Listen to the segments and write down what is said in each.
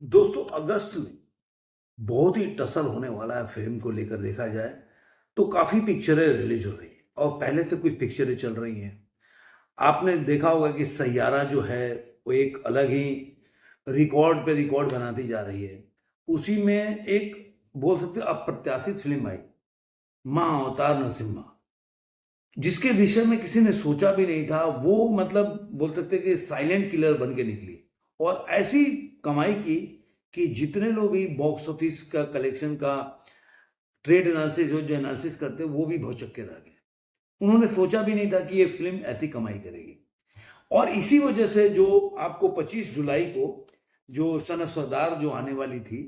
दोस्तों अगस्त में बहुत ही टसल होने वाला है फिल्म को लेकर देखा जाए तो काफी पिक्चरें रिलीज हो रही है और पहले से कुछ पिक्चरें चल रही हैं। आपने देखा होगा कि सैयारा जो है वो एक अलग ही रिकॉर्ड पे रिकॉर्ड बनाती जा रही है। उसी में एक बोल सकते हो अप्रत्याशित फिल्म आई, माँ अवतार नरसिम्हा, जिसके विषय में किसी ने सोचा भी नहीं था। वो मतलब बोल सकते कि साइलेंट किलर बन के निकली और ऐसी कमाई की कि जितने लोग भी बॉक्स ऑफिस का कलेक्शन का ट्रेड एनालिसिस जो एनालिसिस करते हैं वो भी भौचक्के रह गए। उन्होंने सोचा भी नहीं था कि ये फिल्म ऐसी कमाई करेगी। और इसी वजह से जो आपको 25 जुलाई को जो सन ऑफ सरदार जो आने वाली थी,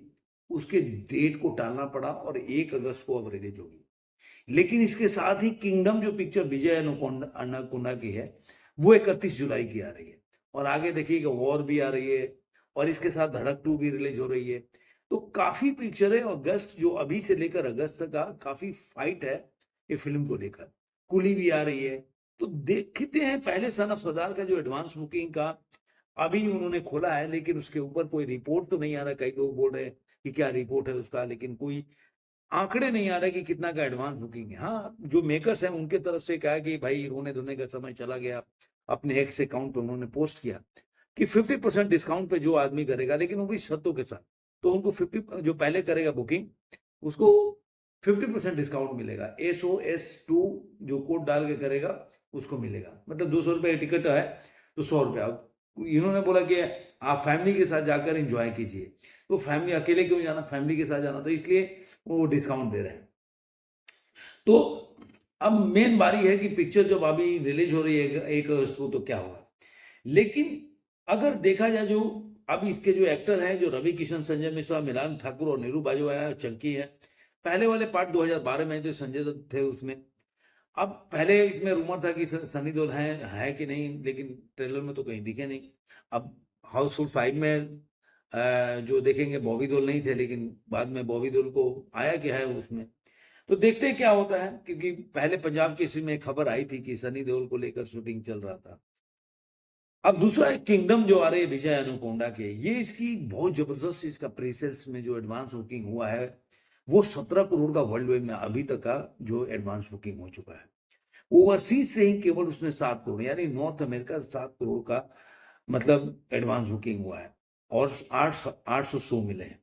उसके डेट को टालना पड़ा और 1 अगस्त को अब रिलीज होगी। लेकिन इसके साथ ही किंगडम जो पिक्चर विजय अन्नाकोंडा की है, वो 31 जुलाई की आ रही है। और आगे देखिएगा वॉर भी आ रही है और इसके साथ धड़क 2 भी रिलीज हो रही है। तो काफी पिक्चरें अगस्त जो अभी से लेकर अगस्त तक का काफी फाइट है ये फिल्म को लेकर। कुली भी आ रही है। तो देखते हैं पहले सन ऑफ सरदार का जो एडवांस बुकिंग का अभी उन्होंने खोला है, लेकिन उसके ऊपर कोई रिपोर्ट तो नहीं आ रहा। कई लोग बोल रहे हैं कि क्या रिपोर्ट है उसका, लेकिन कोई आंकड़े नहीं आ रहे कि कितना का एडवांस बुकिंग है। हाँ, जो मेकर्स हैं उनके तरफ से कहा कि भाई रोने धोने का समय चला गया। अपने एक्स अकाउंट पे उन्होंने पोस्ट किया कि 50% डिस्काउंट पे जो आदमी करेगा, लेकिन वो भी शर्तों के साथ। तो उनको 50 जो पहले करेगा बुकिंग, उसको 50% डिस्काउंट मिलेगा। SOS2 जो कोड डाल के करेगा उसको मिलेगा। मतलब 200 रुपए की टिकट है तो 100 रुपया। इन्होंने बोला कि आप फैमिली के साथ जाकर एंजॉय कीजिए। तो फैमिली अकेले क्यों जाना, फैमिली के साथ जाना, तो इसलिए वो डिस्काउंट दे रहे हैं। तो अब मेन बारी है कि पिक्चर जब अभी रिलीज हो रही है 1 अगस्त को, तो क्या होगा। लेकिन अगर देखा जाए जो अभी इसके जो एक्टर हैं, जो रवि किशन, संजय मिश्रा, मिलान ठाकुर और नीरू बाजवा चंकी है। पहले वाले पार्ट 2012 में जो संजय दत्त थे उसमें। अब पहले इसमें रूमर था कि सनी देओल है कि नहीं, लेकिन ट्रेलर में तो कहीं दिखे नहीं। अब हाउसफुल 5 में जो देखेंगे बॉबी देओल नहीं थे, लेकिन बाद में बॉबी देओल को आया क्या है उसमें। तो देखते हैं क्या होता है, क्योंकि पहले पंजाब केसरी में खबर आई थी कि सनी देओल को लेकर शूटिंग चल रहा था। अब दूसरा है किंगडम जो आ रही है विजय अनुकोंडा के, ये इसकी बहुत जबरदस्त इसका प्रीसेल्स में जो एडवांस बुकिंग हुआ है वो 17 करोड़ का वर्ल्ड वाइड में अभी तक का जो एडवांस बुकिंग हो चुका है। ओवरसीज से ही केवल उसने 7 करोड़, यानी नॉर्थ अमेरिका 7 करोड़ का मतलब एडवांस बुकिंग हुआ है और 800 शो मिले हैं।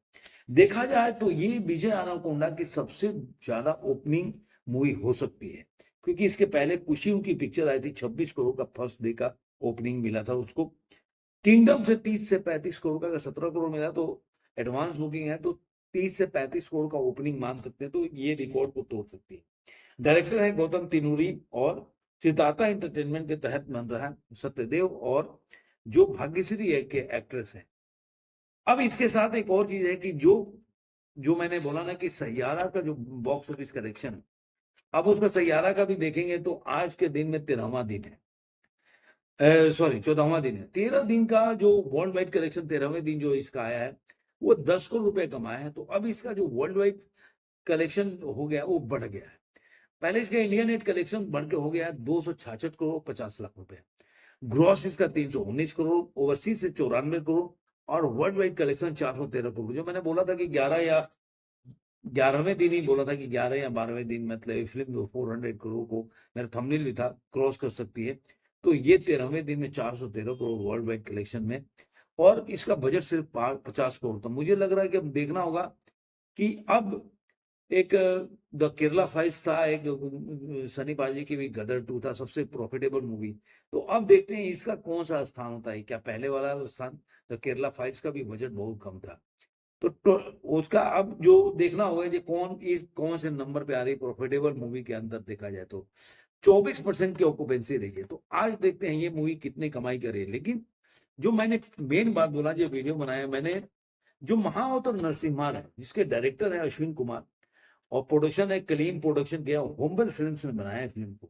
देखा जाए तो ये विजय आनाकोंडा की सबसे ज्यादा ओपनिंग मूवी हो सकती है, क्योंकि इसके पहले कुशिव की पिक्चर आई थी, 26 करोड़ का फर्स्ट डे का ओपनिंग मिला था उसको। किंगडम से 30 से 35 करोड़ का, 17 करोड़ मिला तो एडवांस बुकिंग है, तो 30 से 35 करोड़ का ओपनिंग मान सकते हैं। तो ये रिकॉर्ड को तोड़ सकती है। डायरेक्टर है गौतम तिनूरी और सिद्धार्था एंटरटेनमेंट के तहत बन रहा है सत्यदेव और जो भाग्यश्री है के एक्ट्रेस है। अब इसके साथ एक और चीज है कि जो जो मैंने बोला ना कि सैयारा का जो बॉक्स ऑफिस कलेक्शन, अब उसका सैयारा का भी देखेंगे तो आज के दिन में 13वां दिन है, सॉरी 14वां दिन है। 13 दिन का जो वर्ल्ड वाइड कलेक्शन 13वें दिन जो इसका आया है वो 10 करोड़ रुपए कमाया है। तो अब इसका जो वर्ल्ड वाइड कलेक्शन हो गया वो बढ़ गया है। पहले इसका इंडिया नेट कलेक्शन बढ़ के हो गया है 266 करोड़ 50 लाख रुपए। ग्रॉस इसका 319 करोड़, ओवरसीज से 94 करोड़ और वर्ल्ड वाइड कलेक्शन 413 करोड़। जो मैंने बोला था कि 11 या 11वें दिन ही बोला था कि 11 या 12वें दिन मतलब फिल्म 400 करोड़ को, मेरा थंबनेल भी था, क्रॉस कर सकती है। तो ये 13वें दिन में 413 करोड़ वर्ल्ड वाइड कलेक्शन में, और इसका बजट सिर्फ 50 करोड़ था। मुझे लग रहा है कि अब देखना होगा कि अब एक द केरला फाइल्स था, एक सनी पाजी की भी गदर 2 था, सबसे प्रॉफिटेबल मूवी। तो अब देखते हैं इसका कौन सा स्थान होता है। क्या पहले वाला स्थान, द केरला फाइल्स का भी बजट बहुत कम था। तो उसका अब जो देखना होगा कि कौन से नंबर पे आ रही प्रॉफिटेबल मूवी के अंदर देखा जाए तो 24% की ऑक्यूपेंसी रही है। तो आज देखते हैं ये मूवी कितनी कमाई करे। लेकिन जो मैंने मेन बात बोला, जो वीडियो बनाया मैंने, जो महाअवतार नरसिम्हा है जिसके डायरेक्टर है अश्विन कुमार और प्रोडक्शन है कलीम प्रोडक्शन किया, होम्बल फिल्म्स ने बनाया है फिल्म को।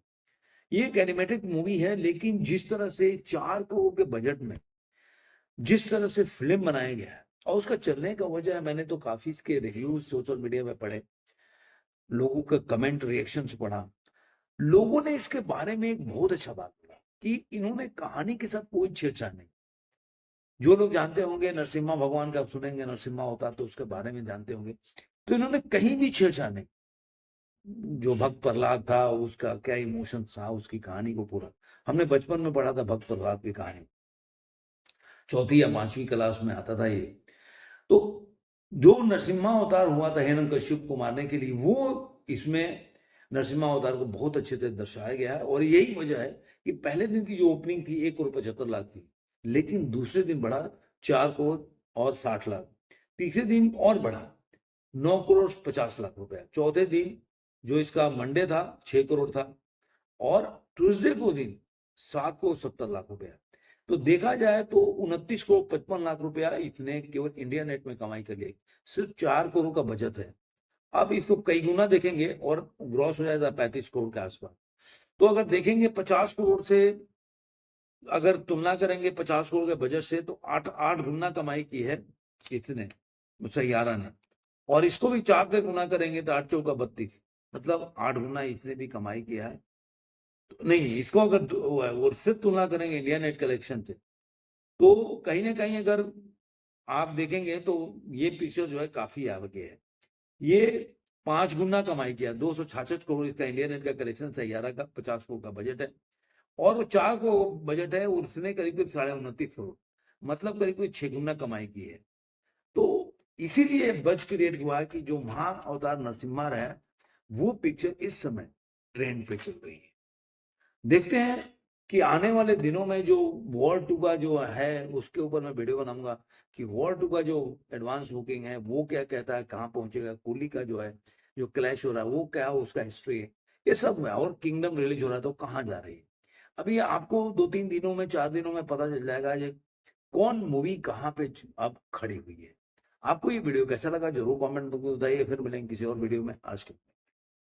ये एक एनिमेटेड मूवी है, लेकिन जिस तरह से 4 करोड़ के बजट में जिस तरह से फिल्म बनाया गया है और उसका चलने का वजह है, मैंने तो काफी इसके रिव्यूज सोशल मीडिया में पढ़े, लोगों का कमेंट रिएक्शंस पढ़ा। लोगों ने इसके बारे में एक बहुत अच्छा बात बोला कि इन्होंने कहानी के साथ कोई छेड़छाड़ नहीं, जो लोग जानते होंगे नरसिम्हा भगवान का, आप सुनेंगे नरसिम्हा अवतार तो उसके बारे में जानते होंगे। तो इन्होंने कहीं भी छेड़छाड़ नहीं, जो भक्त प्रहलाद था उसका क्या इमोशंस था, उसकी कहानी को पूरा हमने बचपन में पढ़ा था, भक्त प्रहलाद की कहानी, चौथी या पांचवी क्लास में आता था ये। तो जो नरसिम्हा अवतार हुआ था हिरण्यकश्यप को मारने के लिए, वो इसमें नरसिम्हा अवतार को बहुत अच्छे से दर्शाया गया है। और यही वजह है कि पहले दिन की जो ओपनिंग थी 1,75,00,000 थी, लेकिन दूसरे दिन बढ़ा 4,60,00,000, तीसरे दिन और बढ़ा 9,50,00,000 रुपया, चौथे दिन जो इसका मंडे था 6 करोड़ था, और ट्यूसडे को दिन 7,70,00,000 रुपया। तो देखा जाए तो 29,55,00,000 रुपया इसने केवल इंडिया नेट में कमाई कर ली। सिर्फ 4 करोड़ का बजट है। आप इसको कई गुना देखेंगे और ग्रॉस हो जाएगा 35 करोड़ के आसपास। तो अगर देखेंगे 50 करोड़ से, अगर तुलना करेंगे 50 करोड़ के बजट से, तो 8 गुना कमाई की है इसने, सैयारा ने। और इसको भी 4 से गुना करेंगे तो 8 चौका 32, मतलब 8 गुना इसने भी कमाई किया है। तो नहीं, इसको अगर उससे तुलना करेंगे इंडिया नेट कलेक्शन से, तो कहीं ना कहीं अगर आप देखेंगे तो ये पिक्चर जो है काफी आगे है। ये 5 गुना कमाई किया, 266 करोड़ इसका इंडिया नेट का कलेक्शन सैयारा का, 50 करोड़ का बजट है। और वो 4 को बजट है, उसने करीब करीब 29.5 करोड़, मतलब करीब करीब 6 गुना कमाई की है। तो इसीलिए बज क्रिएट हुआ कि जो महा अवतार नरसिम्हा है, वो पिक्चर इस समय ट्रेंड पे चल रही है। देखते हैं कि आने वाले दिनों में जो वॉर 2 का जो है, उसके ऊपर मैं वीडियो बनाऊंगा कि वॉर 2 का जो एडवांस बुकिंग है वो क्या कहता है, कहाँ पहुंचेगा, कूली का जो है जो क्लैश हो रहा है वो क्या है, उसका हिस्ट्री है, ये सब है। और किंगडम रिलीज हो रहा है तो कहाँ जा रही है, अभी आपको 2-3 दिनों में, 4 दिनों में पता चल जाएगा ये कौन मूवी कहाँ पे अब खड़ी हुई है। आपको ये वीडियो कैसा लगा जरूर कमेंट में बताइए। फिर मिलेंगे किसी और वीडियो में। आज के